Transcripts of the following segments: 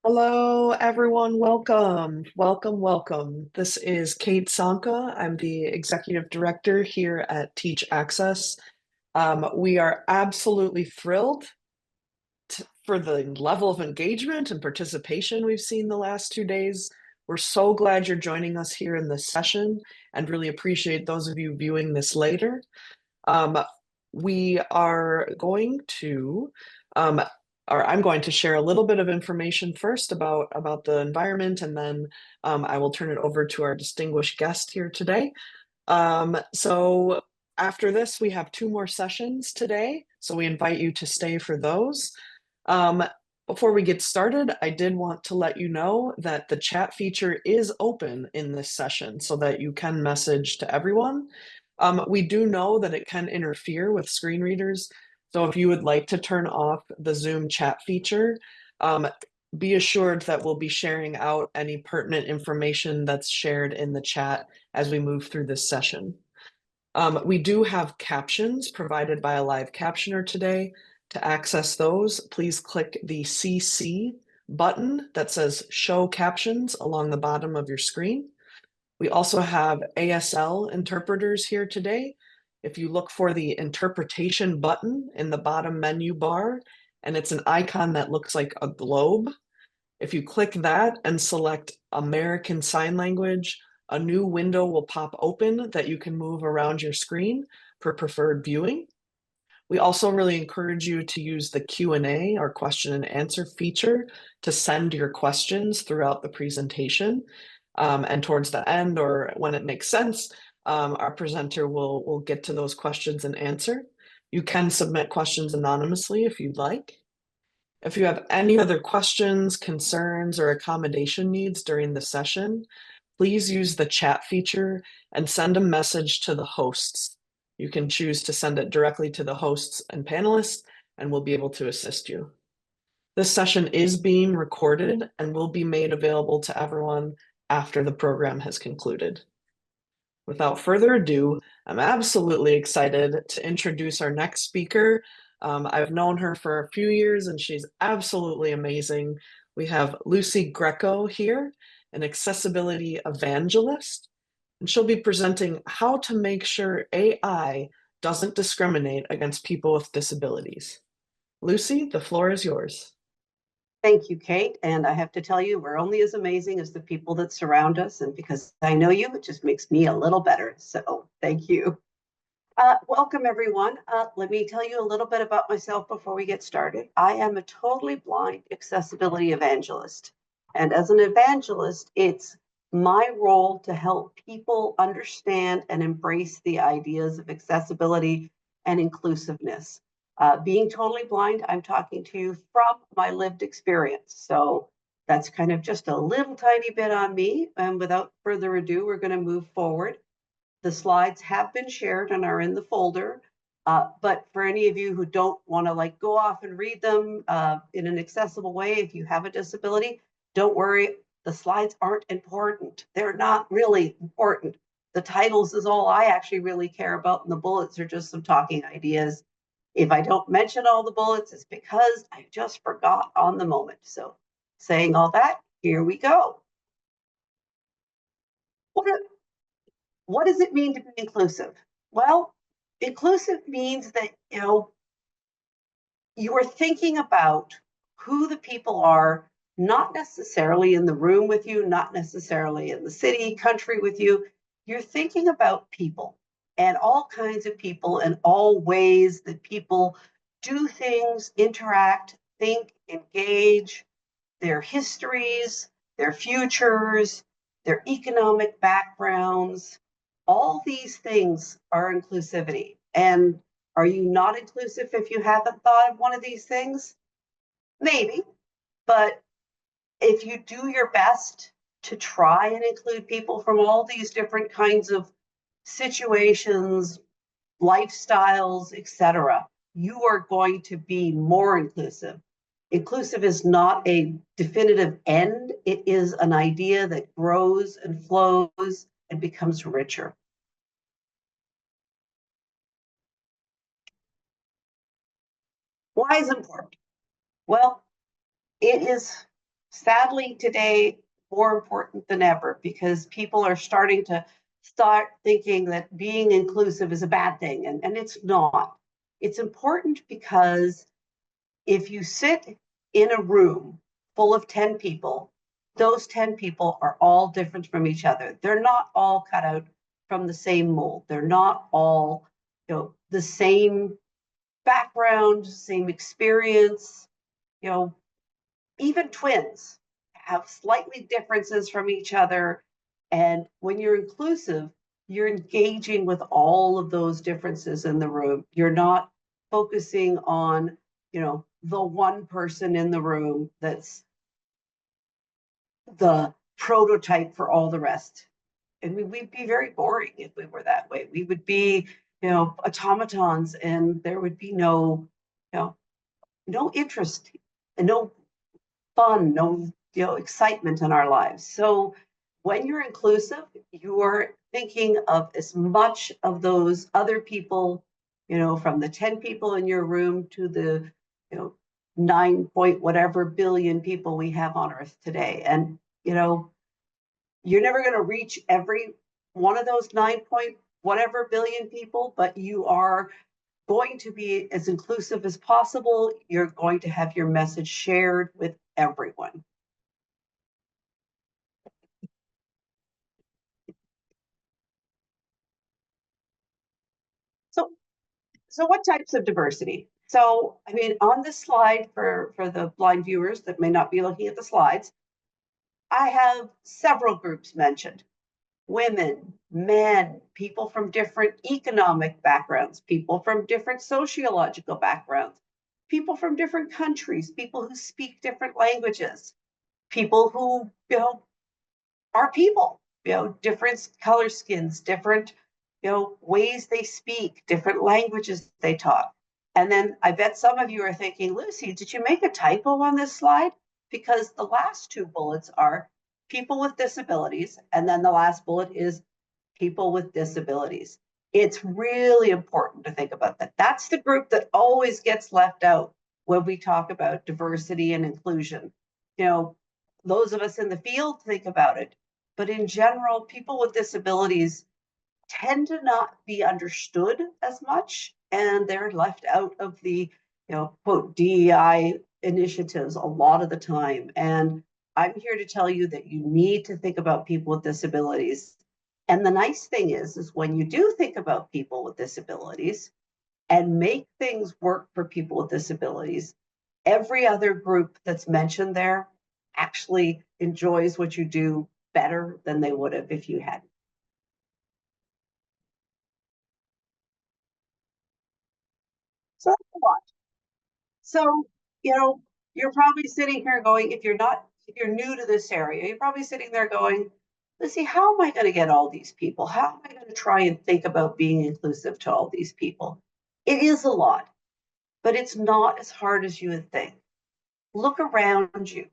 Hello, everyone. Welcome, welcome, welcome. This is Kate Sanka. I'm the executive director here at Teach Access. We are absolutely thrilled for the level of engagement and participation we've seen the last 2 days. We're so glad you're joining us here in this session and really appreciate those of you viewing this later. Um, we are going to, um, or I'm going to share a little bit of information first about the environment, and then I will turn it over to our distinguished guest here today. So after this, we have two more sessions today, so we invite you to stay for those. Um, Before we get started, I did want to let you know that the chat feature is open in this session so that you can message to everyone. We do know that it can interfere with screen readers, so if you would like to turn off the Zoom chat feature, be assured that we'll be sharing out any pertinent information that's shared in the chat as we move through this session. We do have captions provided by a live captioner today. To access those, please click the CC button that says Show Captions along the bottom of your screen. We also have ASL interpreters here today. If you look for the interpretation button in the bottom menu bar, and it's an icon that looks like a globe, if you click that and select American Sign Language, a new window will pop open that you can move around your screen for preferred viewing. We also really encourage you to use the Q&A or question and answer feature to send your questions throughout the presentation. And towards the end, or when it makes sense, our presenter will get to those questions and answer. You can submit questions anonymously if you'd like. If you have any other questions, concerns, or accommodation needs during the session, please use the chat feature and send a message to the hosts. You can choose to send it directly to the hosts and panelists, and we'll be able to assist you. This session is being recorded and will be made available to everyone after the program has concluded. Without further ado, I'm absolutely excited to introduce our next speaker. I've known her for a few years and she's absolutely amazing. We have Lucy Greco here, an accessibility evangelist, and she'll be presenting how to make sure AI doesn't discriminate against people with disabilities. Lucy, the floor is yours. Thank you, Kate. And I have to tell you, we're only as amazing as the people that surround us. And because I know you, it just makes me a little better. So thank you. Welcome, everyone. Let me tell you a little bit about myself before we get started. I am a totally blind accessibility evangelist. And as an evangelist, it's my role to help people understand and embrace the ideas of accessibility and inclusiveness. Being totally blind, I'm talking to you from my lived experience. So that's kind of just a little tiny bit on me. And without further ado, we're going to move forward. The slides have been shared and are in the folder. But for any of you who don't want to go off and read them in an accessible way, if you have a disability, don't worry. The slides aren't important. They're not really important. The titles is all I actually really care about, and the bullets are just some talking ideas. If I don't mention all the bullets, it's because I just forgot on the moment. So saying all that, here we go. What does it mean to be inclusive? Well, inclusive means that, you are thinking about who the people are, not necessarily in the room with you, not necessarily in the city, country with you. You're thinking about people and all kinds of people and all ways that people do things, interact, think, engage, their histories, their futures, their economic backgrounds. All these things are inclusivity. And are you not inclusive if you haven't thought of one of these things? Maybe. But if you do your best to try and include people from all these different kinds of situations, lifestyles, etc., you are going to be more inclusive. Inclusive is not a definitive end. It is an idea that grows and flows and becomes richer. Why is it important? Well, it is sadly today more important than ever because people are starting to start thinking that being inclusive is a bad thing, and it's not. It's important because if you sit in a room full of 10 people, those 10 people are all different from each other. They're not all cut out from the same mold. They're not all, the same background, same experience, you know, even twins have slightly differences from each other. And when you're inclusive, you're engaging with all of those differences in the room. You're not focusing on, the one person in the room that's the prototype for all the rest. And we'd be very boring if we were that way. We would be, automatons, and there would be no interest and no fun, no excitement in our lives. So when you're inclusive, you are thinking of as much of those other people, from the 10 people in your room to the 9 point whatever billion people we have on Earth today. And you're never going to reach every one of those 9 point whatever billion people, but you are going to be as inclusive as possible. You're going to have your message shared with everyone. So what types of diversity? So, I mean, on this slide for the blind viewers that may not be looking at the slides, I have several groups mentioned: women, men, people from different economic backgrounds, people from different sociological backgrounds, people from different countries, people who speak different languages, people who, are people, different color skins, different, ways they speak, different languages they talk. And then I bet some of you are thinking, Lucy, did you make a typo on this slide? Because the last two bullets are people with disabilities, and then the last bullet is people with disabilities. It's really important to think about that. That's the group that always gets left out when we talk about diversity and inclusion. Those of us in the field think about it, but in general, people with disabilities tend to not be understood as much, and they're left out of the, quote, DEI initiatives a lot of the time. And I'm here to tell you that you need to think about people with disabilities. And the nice thing is when you do think about people with disabilities and make things work for people with disabilities, every other group that's mentioned there actually enjoys what you do better than they would have if you hadn't. So that's a lot. So, you're probably sitting here going, if you're new to this area, you're probably sitting there going, let's see, how am I going to get all these people? How am I going to try and think about being inclusive to all these people? It is a lot, but it's not as hard as you would think. Look around you.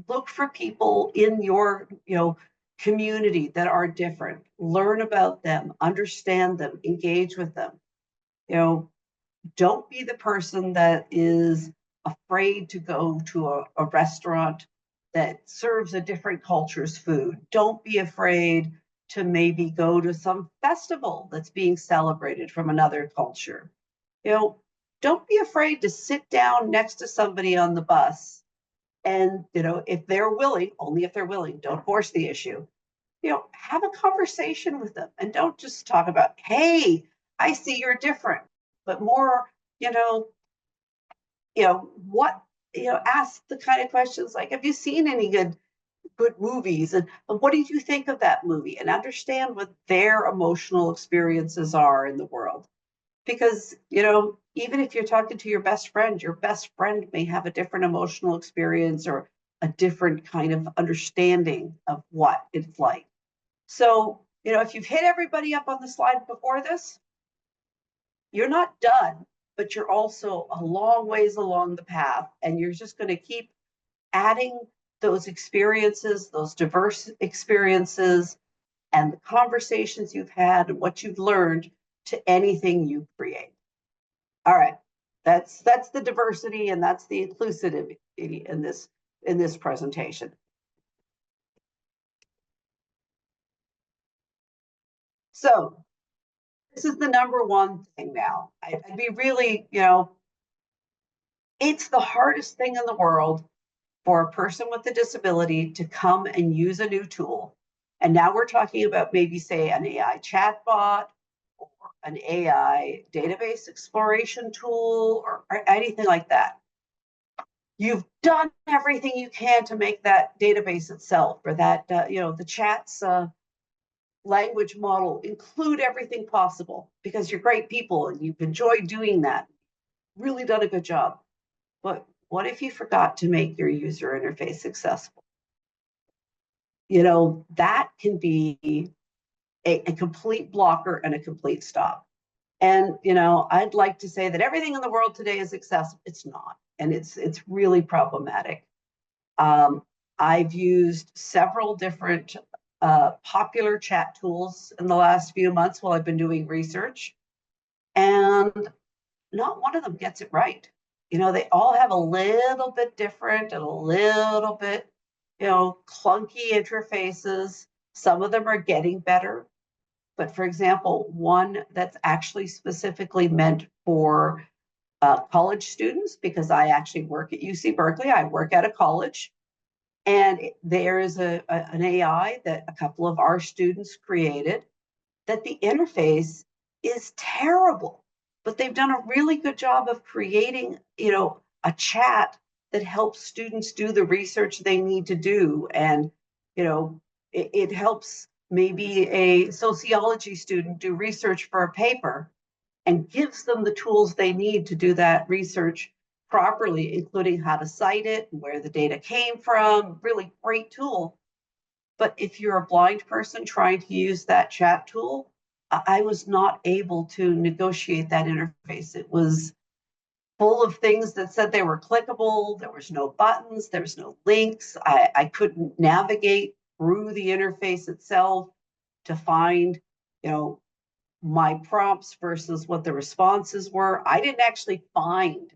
Look for people in your, community that are different. Learn about them, understand them, engage with them. Don't be the person that is afraid to go to a restaurant that serves a different culture's food. Don't be afraid to maybe go to some festival that's being celebrated from another culture. Don't be afraid to sit down next to somebody on the bus. And, if they're willing, only if they're willing, don't force the issue, have a conversation with them, and don't just talk about, hey, I see you're different, but more, what, ask the kind of questions like, have you seen any good movies? And what did you think of that movie? And understand what their emotional experiences are in the world. Because, even if you're talking to your best friend may have a different emotional experience or a different kind of understanding of what it's like. So, if you've hit everybody up on the slide before this, you're not done, but you're also a long ways along the path, and you're just going to keep adding those experiences, those diverse experiences, and the conversations you've had and what you've learned to anything you create. All right, that's the diversity and that's the inclusivity in this in this presentation. So this is the number one thing now. I'd be really, it's the hardest thing in the world for a person with a disability to come and use a new tool. And now we're talking about maybe, say, an AI chatbot or an AI database exploration tool or anything like that. You've done everything you can to make that database itself or that, the chat's language model include everything possible because you're great people and you've enjoyed doing that. Really done a good job. But what if you forgot to make your user interface successful? That can be a complete blocker and a complete stop. And, I'd like to say that everything in the world today is accessible. It's not. And it's really problematic. I've used several different popular chat tools in the last few months while I've been doing research. And not one of them gets it right. They all have a little bit different and a little bit, clunky interfaces. Some of them are getting better. But for example, one that's actually specifically meant for college students, because I actually work at UC Berkeley, I work at a college. And there is an AI that a couple of our students created that the interface is terrible, but they've done a really good job of creating, a chat that helps students do the research they need to do. And, it helps maybe a sociology student do research for a paper and gives them the tools they need to do that research properly, including how to cite it and where the data came from. Really great tool. But if you're a blind person trying to use that chat tool, I was not able to negotiate that interface. It was full of things that said they were clickable. There was no buttons. There was no links. I couldn't navigate through the interface itself to find, my prompts versus what the responses were. I didn't actually find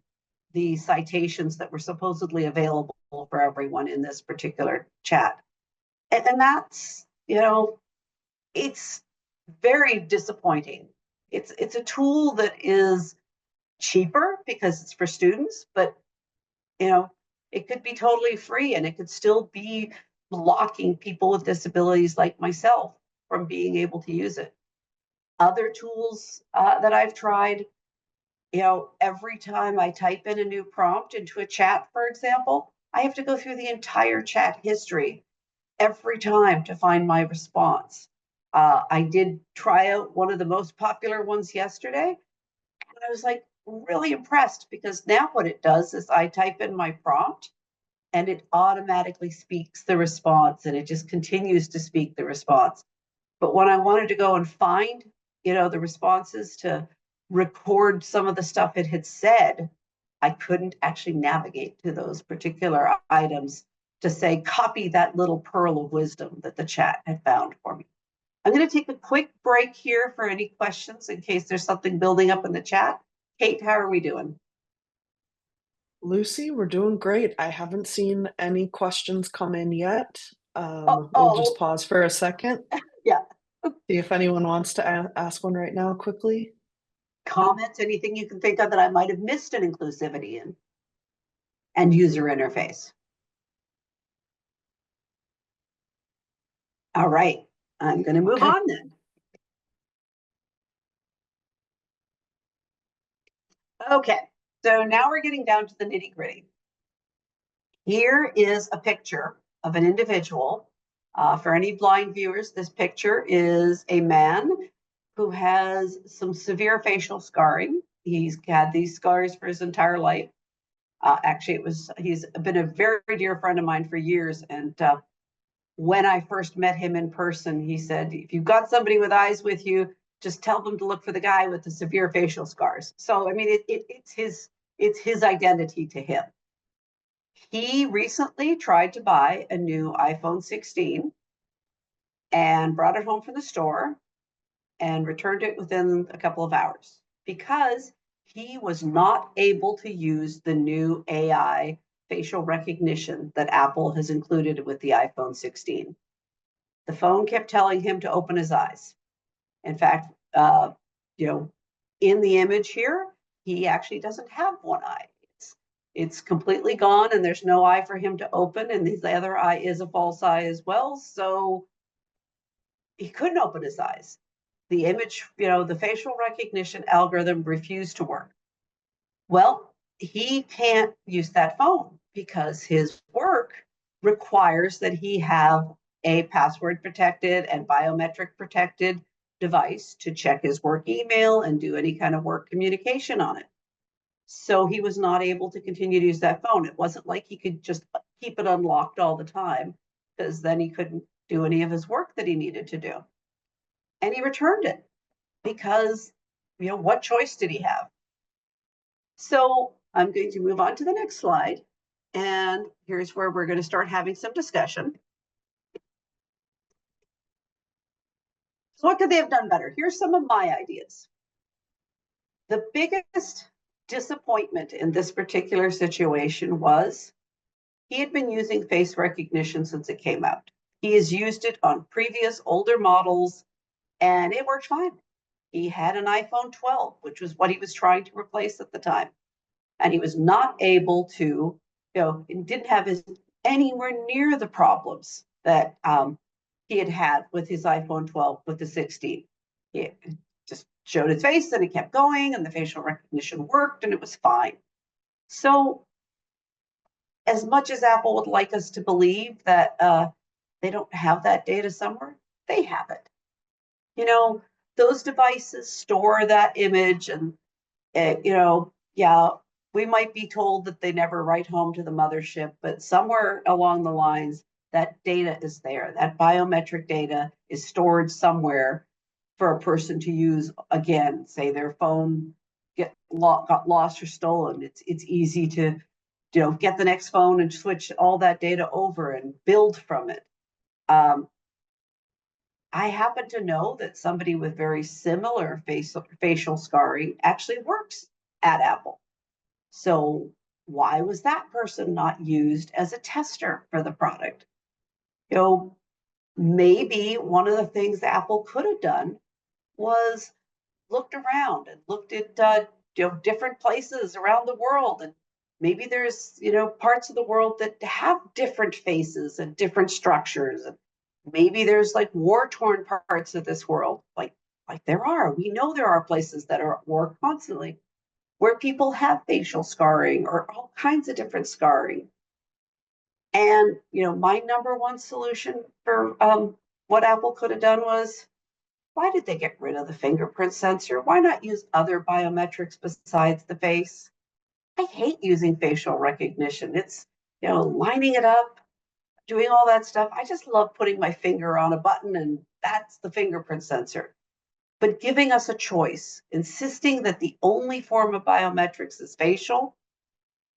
the citations that were supposedly available for everyone in this particular chat. And that's, it's very disappointing. It's a tool that is cheaper because it's for students, but it could be totally free and it could still be blocking people with disabilities like myself from being able to use it. Other tools that I've tried, every time I type in a new prompt into a chat, for example, I have to go through the entire chat history every time to find my response. I did try out one of the most popular ones yesterday, and I was like really impressed because now what it does is I type in my prompt and it automatically speaks the response and it just continues to speak the response. But when I wanted to go and find, the responses to record some of the stuff it had said, I couldn't actually navigate to those particular items to say, copy that little pearl of wisdom that the chat had found for me. I'm going to take a quick break here for any questions in case there's something building up in the chat. Kate, how are we doing? Lucy, we're doing great. I haven't seen any questions come in yet. We'll just Oh, pause for a second, yeah. see if anyone wants to ask one right now quickly. Comments, anything you can think of that I might have missed in inclusivity and user interface. All right, I'm going to move on then. Okay, so now we're getting down to the nitty gritty. Here is a picture of an individual. For any blind viewers, this picture is a man who has some severe facial scarring. He's had these scars for his entire life. Actually, he's been a very dear friend of mine for years. And when I first met him in person, he said, if you've got somebody with eyes with you, just tell them to look for the guy with the severe facial scars. So, I mean, it's his identity to him. He recently tried to buy a new iPhone 16 and brought it home from the store and returned it within a couple of hours because he was not able to use the new AI facial recognition that Apple has included with the iPhone 16. The phone kept telling him to open his eyes. In fact, in the image here, he actually doesn't have one eye. It's completely gone, and there's no eye for him to open, and the other eye is a false eye as well. So he couldn't open his eyes. The image, the facial recognition algorithm refused to work. Well, he can't use that phone because his work requires that he have a password protected and biometric protected device to check his work email and do any kind of work communication on it. So he was not able to continue to use that phone. It wasn't like he could just keep it unlocked all the time, because then he couldn't do any of his work that he needed to do. And he returned it because, what choice did he have? So I'm going to move on to the next slide. And here's where we're going to start having some discussion. So what could they have done better? Here's some of my ideas. The biggest disappointment in this particular situation was he had been using face recognition since it came out. He has used it on previous older models, and it worked fine. He had an iPhone 12, which was what he was trying to replace at the time. And he was not able to, didn't have anywhere near the problems that he had with his iPhone 12 with the 16. He just showed his face and it kept going, and the facial recognition worked, and it was fine. So as much as Apple would like us to believe that they don't have that data somewhere, they have it. Those devices store that image, and we might be told that they never write home to the mothership, but somewhere along the lines, that data is there. That biometric data is stored somewhere for a person to use again. Say their phone got lost or stolen. It's easy to get the next phone and switch all that data over and build from it. I happen to know that somebody with very similar facial scarring actually works at Apple. So why was that person not used as a tester for the product? Maybe one of the things Apple could have done was looked around and looked at different places around the world, and maybe there's parts of the world that have different faces and different structures, and maybe there's like war-torn parts of this world, like we know there are places that are at war constantly, where people have facial scarring or all kinds of different scarring. And my number one solution for what Apple could have done was, why did they get rid of the fingerprint sensor? Why not use other biometrics besides the face? I hate using facial recognition. It's, lining it up, doing all that stuff. I just love putting my finger on a button, and that's the fingerprint sensor. But giving us a choice, insisting that the only form of biometrics is facial,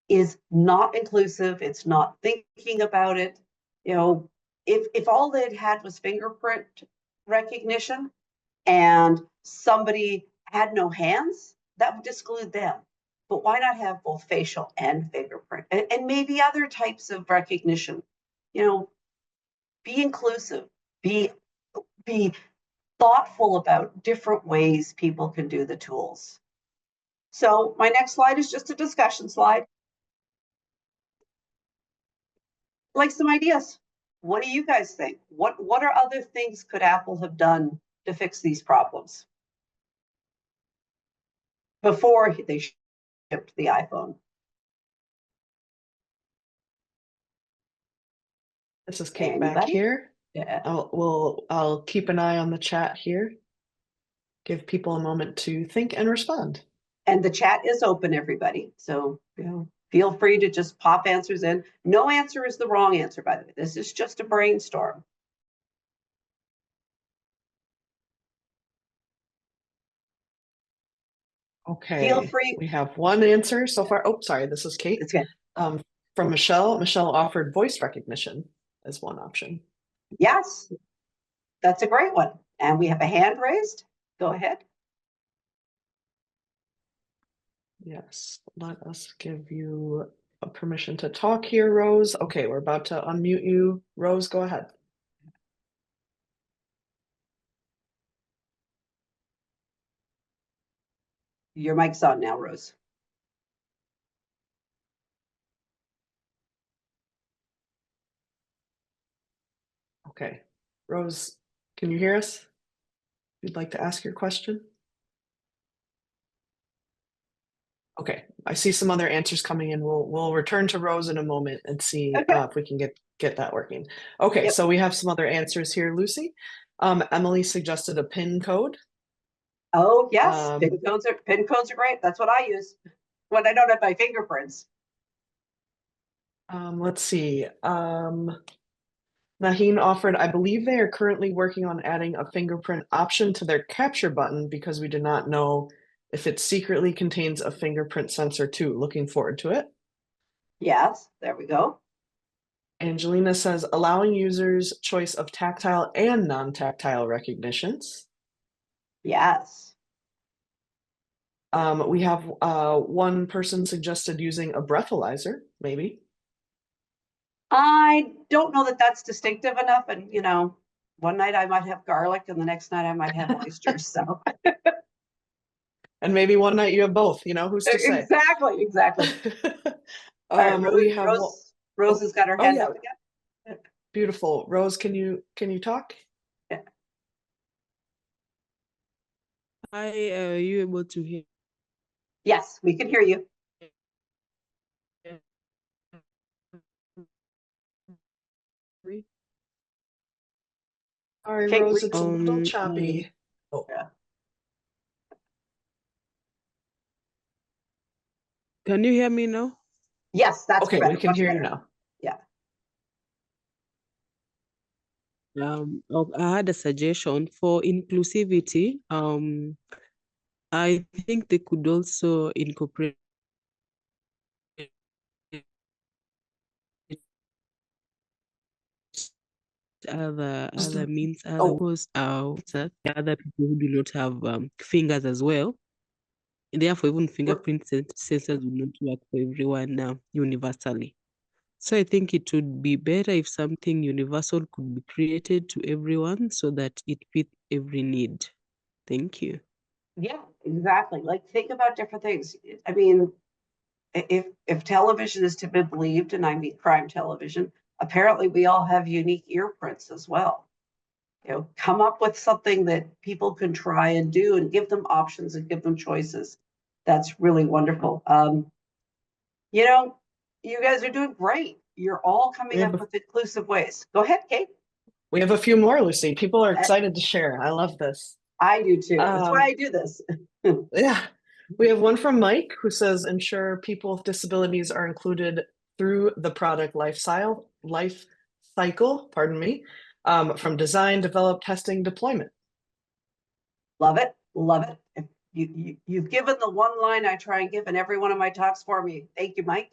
is not inclusive. It's not thinking about it. If all they'd had was fingerprint recognition, and somebody had no hands, that would exclude them. But why not have both facial and fingerprint, and maybe other types of recognition? Be inclusive, be thoughtful about different ways people can do the tools. So my next slide is just a discussion slide. Like some ideas. What do you guys think? What are other things could Apple have done to fix these problems before they shipped the iPhone? This is Kate back here. Yeah. I'll keep an eye on the chat here. Give people a moment to think and respond. And the chat is open, everybody. So feel free to just pop answers in. No answer is the wrong answer, by the way. This is just a brainstorm. Okay. Feel free. We have one answer so far. Oh, sorry. This is Kate. It's good. From Michelle. Michelle offered voice recognition as one option. Yes, that's a great one. And we have a hand raised. Go ahead. Yes. Let us give you a permission to talk here, Rose. Okay, we're about to unmute you. Rose, go ahead. Your mic's on now, Rose. Okay. Rose, can you hear us? If you'd like to ask your question. Okay, I see some other answers coming in. We'll return to Rose in a moment and see Okay. if we can get that working. Okay, Yep. so we have some other answers here, Lucy. Emily suggested a PIN code. Oh, yes. Um, PIN codes are great. That's what I use when I don't have my fingerprints. let's see. Naheen offered, I believe they are currently working on adding a fingerprint option to their capture button because we do not know if it secretly contains a fingerprint sensor too. Looking forward to it. Yes, there we go. Angelina says allowing users choice of tactile and non-tactile recognitions. Yes. We have one person suggested using a breathalyzer, maybe. I don't know that that's distinctive enough. And, one night I might have garlic and the next night I might have oysters. So And maybe one night you have both, who's to say? exactly. All right, Rose, We have Rose has got her hand yeah, up again. beautiful. Rose, can you talk? Yeah. Hi, are you able to hear Yes, we can hear you. me? Sorry, Okay, Rose, it's a little Um, choppy. Oh, yeah. can you hear me now? Yes, that's okay, we better. can Much hear you better. now. Yeah. I had a suggestion for inclusivity. I think they could also incorporate other means, other Oh, ways, other people who do not have fingers as well. And therefore, even fingerprint sensors will not work for everyone universally. So I think it would be better if something universal could be created to everyone so that it fits every need. Thank you. Yeah, exactly. Like think about different things. I mean, if television is to be believed, and I mean crime television, apparently we all have unique ear prints as well. Come up with something that people can try and do and give them options and give them choices. That's really wonderful. You know, you guys are doing great. You're all we coming have up with inclusive ways. Go ahead, Kate. a few more, Lucy. People are Uh, excited to share. I love this. I do too. That's why Um, I do this. yeah, we have one from Mike who says ensure people with disabilities are included through the product life cycle, pardon me, from design, develop, testing, deployment. Love it. Love it. If you've given the one line I try and give in every one of my talks for me. Thank you, Mike.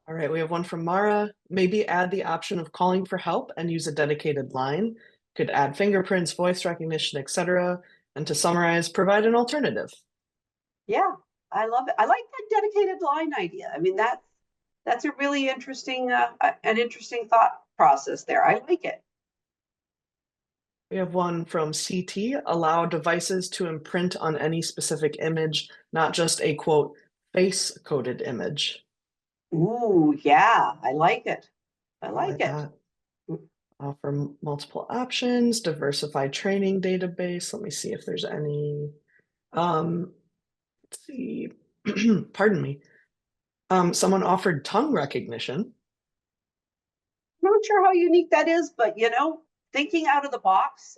All right, we have one from Mara. Maybe add the option of calling for help and use a dedicated line. Could add fingerprints, voice recognition, etc. And to summarize, provide an alternative. Yeah, I love it. I like that dedicated line idea. I mean, that's a really interesting, an interesting thought process there. I like it. We have one from CT, allow devices to imprint on any specific image, not just a quote, face-coded image. Ooh, yeah, I like it. I I like like it. that. Offer multiple options, diversified training database. Let me see if there's any. Let's see. Pardon me. Someone offered tongue recognition. I'm not sure how unique that is, but thinking out of the box,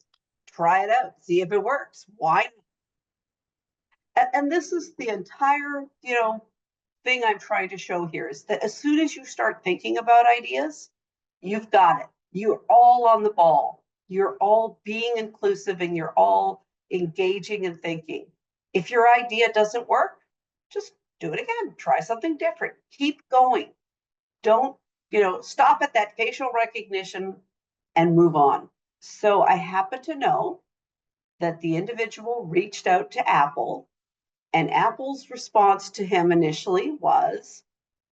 try it out, see if it works. Why? And this is the entire, thing I'm trying to show here is that as soon as you start thinking about ideas, you've got it. You're all on the ball. You're all being inclusive and you're all engaging and thinking. If your idea doesn't work, just do it again. Try something different. Keep going. Don't, stop at that facial recognition and move on. So I happen to know that the individual reached out to Apple, and Apple's response to him initially was,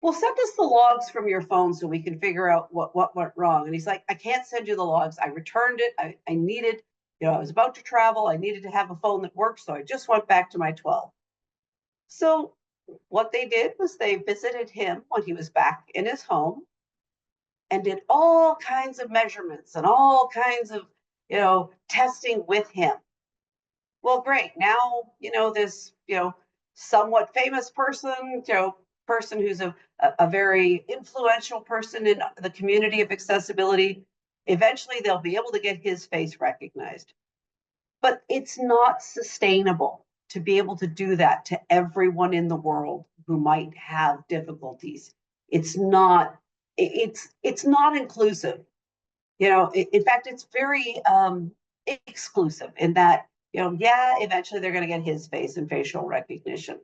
well, send us the logs from your phone so we can figure out what went wrong. And he's like, I can't send you the logs. I returned it. I needed, I was about to travel. I needed to have a phone that worked. So I just went back to my 12. So what they did was they visited him when he was back in his home and did all kinds of measurements and all kinds of, testing with him. Well, great. Now, this, somewhat famous person, person who's a very influential person in the community of accessibility, eventually they'll be able to get his face recognized. But it's not sustainable to be able to do that to everyone in the world who might have difficulties. It's not inclusive. In fact, it's very exclusive in that, eventually they're going to get his face and facial recognition.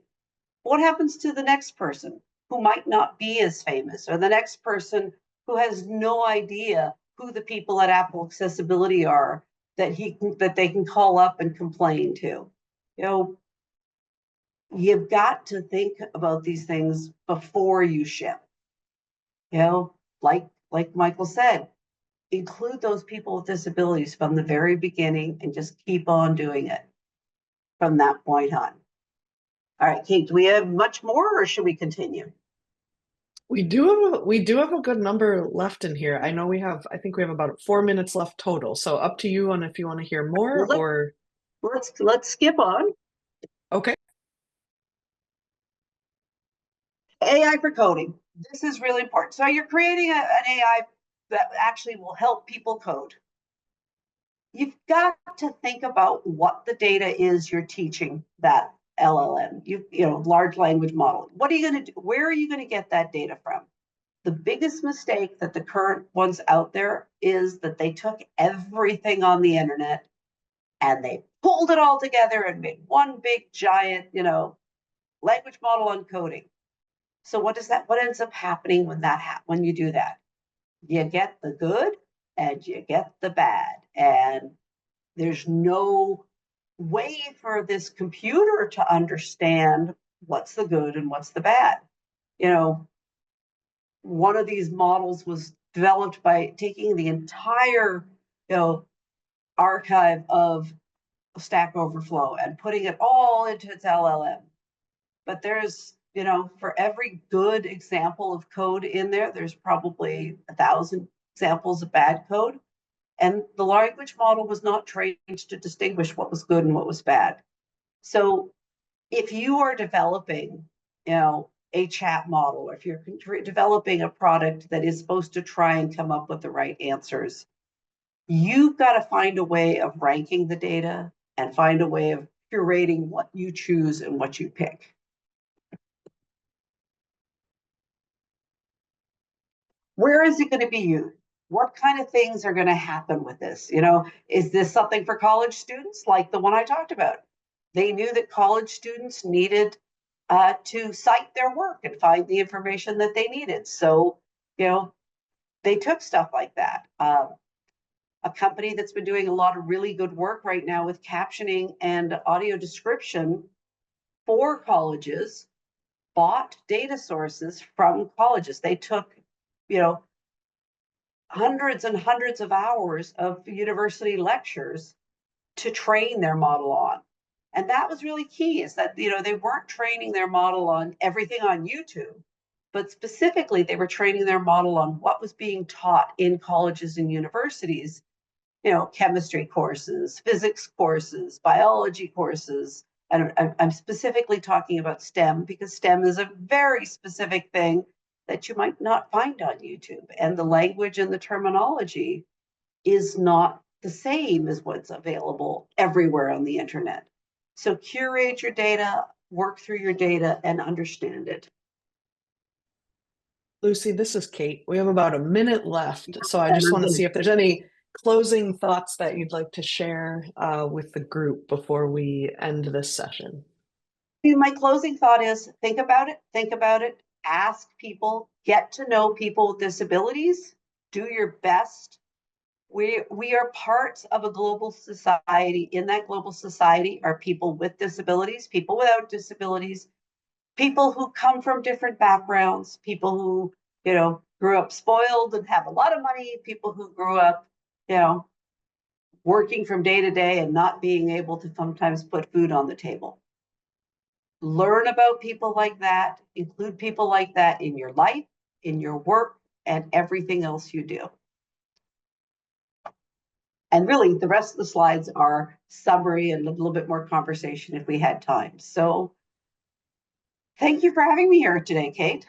What happens to the next person who might not be as famous, or the next person who has no idea who the people at Apple Accessibility are that they can call up and complain to? You've got to think about these things before you ship. Like Michael said, include those people with disabilities from the very beginning and just keep on doing it from that point on. All right, Kate, do we have much more or should we continue? We do have a good number left in here. I think we have about 4 minutes left total. So up to you on if you want to hear more or let's skip on. okay. AI for coding. This is really important. So you're creating an AI that actually will help people code. You've got to think about what the data is you're teaching that LLM, large language model. What are you going to do? Where are you going to get that data from? The biggest mistake that the current ones out there is that they took everything on the internet and they pulled it all together and made one big giant, language model on coding. So what ends up happening when you do that? You get the good and you get the bad. And there's no way for this computer to understand what's the good and what's the bad. One of these models was developed by taking the entire, archive of Stack Overflow and putting it all into its LLM. But there's, for every good example of code in there, there's probably 1,000 examples of bad code. And the language model was not trained to distinguish what was good and what was bad. So if you are developing, a chat model, or if you're developing a product that is supposed to try and come up with the right answers, you've got to find a way of ranking the data and find a way of curating what you choose and what you pick. Where is it going to be used? What kind of things are going to happen with this? Is this something for college students like the one I talked about? They knew that college students needed to cite their work and find the information that they needed. So, they took stuff like that. A company that's been doing a lot of really good work right now with captioning and audio description for colleges bought data sources from colleges. They took, hundreds and hundreds of hours of university lectures to train their model on. And that was really key, is that, they weren't training their model on everything on YouTube, but specifically they were training their model on what was being taught in colleges and universities, chemistry courses, physics courses, biology courses. And I'm specifically talking about STEM because STEM is a very specific thing that you might not find on YouTube. And the language and the terminology is not the same as what's available everywhere on the internet. So curate your data, work through your data, and understand it. Lucy, this is Kate. We have about a minute left. So I just want to see if there's any closing thoughts that you'd like to share with the group before we end this session. My closing thought is think about it, ask people, get to know people with disabilities, do your best. We are parts of a global society. In that global society are people with disabilities, people without disabilities. people who come from different backgrounds, people who, grew up spoiled and have a lot of money, people who grew up, working from day to day and not being able to sometimes put food on the table. Learn about people like that, include people like that in your life, in your work, and everything else you do. And really, the rest of the slides are summary and a little bit more conversation if we had time. So thank you for having me here today, Kate.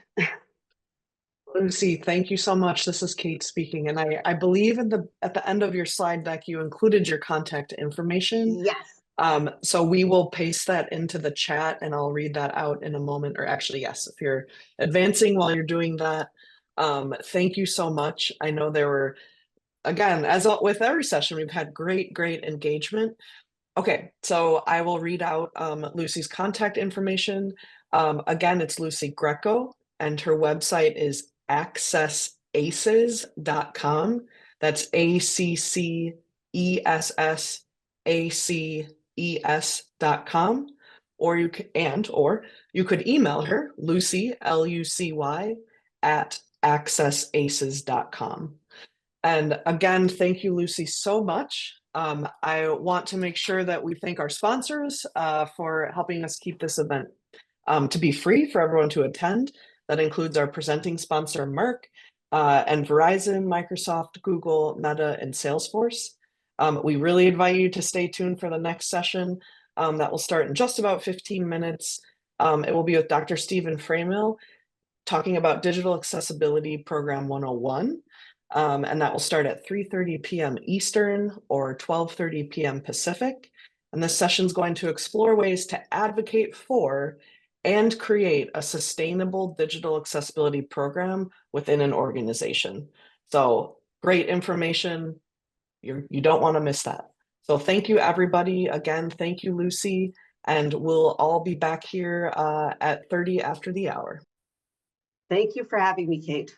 Lucy, thank you so much. This is Kate speaking, and I believe at the end of your slide deck you included your contact information. Yes. So we will paste that into the chat, and I'll read that out in a moment. Or actually, yes, if you're advancing while you're doing that, thank you so much. I know there were, again, as with every session, we've had great engagement. Okay, so I will read out Lucy's contact information. Again, it's Lucy Greco, and her website is accessaces.com. That's ACCESSACES.com. Or you could email her, Lucy, LUCY, at accessaces.com. And again, thank you, Lucy, so much. I want to make sure that we thank our sponsors for helping us keep this event to be free for everyone to attend. That includes our presenting sponsor, Merck, and Verizon, Microsoft, Google, Meta, and Salesforce. We really invite you to stay tuned for the next session that will start in just about 15 minutes. It will be with Dr. Stephen Framill talking about Digital Accessibility Program 101. And that will start at 3:30 p.m. Eastern or 12:30 p.m. Pacific. And this session is going to explore ways to advocate for and create a sustainable digital accessibility program within an organization. So great information. You don't want to miss that. So thank you, everybody. Again, thank you, Lucy. And we'll all be back here at 30 after the hour. Thank you for having me, Kate.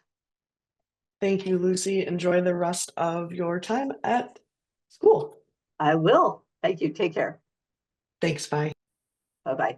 Thank you, Lucy. Enjoy the rest of your time at school. I will. Thank you. Take care. Thanks. Bye. Bye-bye.